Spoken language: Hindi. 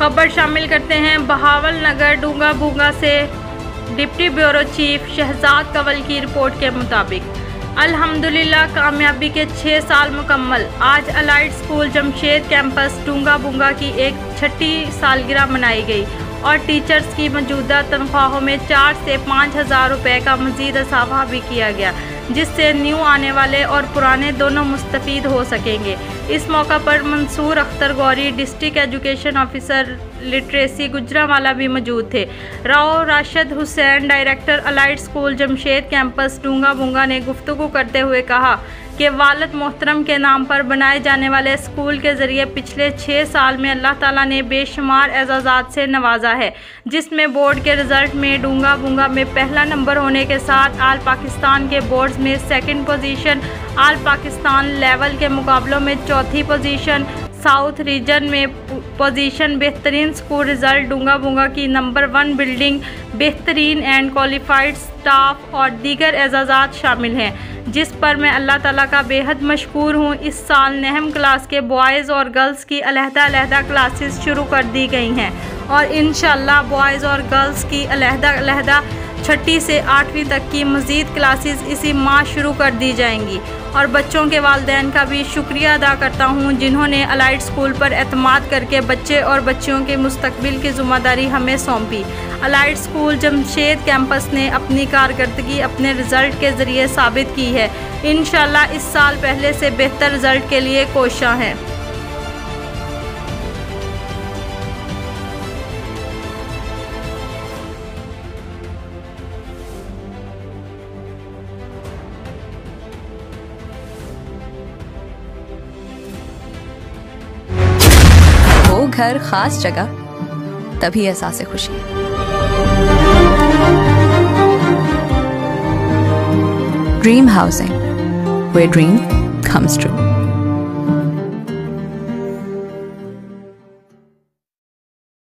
खबर शामिल करते हैं बहावल नगर डूंगा बूंगा से। Deputy bureau chief Shahzad Kanwal की रिपोर्ट के मुताबिक अल्हम्दुलिल्लाह कामयाबी के 6 साल मुकम्मल। आज allied school Jamshed campus Dunga बूंगा की एक 6ठी सालगिरह मनाई गई और टीचर्स की मौजूदा तनख्वाहों में 4 से 5 हज़ार रुपये का मज़ीद इजाफा भी किया गया, जिससे न्यू आने वाले और पुराने दोनों मुस्तफ़ीद हो सकेंगे। इस मौका पर Mansoor Akhtar Ghauri district education officer literacy Gujranwala भी मौजूद थे। Rao Rashid Hussain director allied school Jamshed campus Dunga Bunga ने गुफ्तगू करते हुए कहा कि वालिद मोहतरम के नाम पर बनाए जाने वाले स्कूल के ज़रिए पिछले 6 साल में अल्लाह ताला ने बेशुमार एजाज़ात से नवाजा है, जिसमें बोर्ड के रिज़ल्ट में डूंगा बूंगा में पहला नंबर होने के साथ आल पाकिस्तान के बोर्ड्स में 2nd पोजीशन, आल पाकिस्तान लेवल के मुकाबलों में 4थी पोजीशन, साउथ रीजन में पोजीशन, बेहतरीन स्कूल रिज़ल्ट, डूंगा बूंगा की नंबर 1 बिल्डिंग, बेहतरीन एंड क्वालिफाइड स्टाफ और दीगर एजाज़ात शामिल हैं, जिस पर मैं अल्लाह ताला का बेहद मशकूर हूँ। इस साल नहम क्लास के बॉयज़ और गर्ल्स की अलहदा क्लासेस शुरू कर दी गई हैं और इंशाअल्लाह बॉयज़ और गर्ल्स की अलहदा 6ठी से 8वीं तक की मज़ीद क्लासेस इसी माह शुरू कर दी जाएंगी। और बच्चों के वालिदैन का भी शुक्रिया अदा करता हूँ, जिन्होंने अलाइड स्कूल पर एतमाद करके बच्चे और बच्चियों के मुस्तकबिल की ज़िम्मेदारी हमें सौंपी। अलाइड स्कूल जमशेद कैंपस ने अपनी कारकर्दगी अपने रिज़ल्ट के ज़रिए साबित की है। इंशाअल्लाह इस साल पहले से बेहतर रिज़ल्ट के लिए कोशिश हैं। वो घर खास जगह, तभी एहसास खुशी। Dream housing, where dream comes true।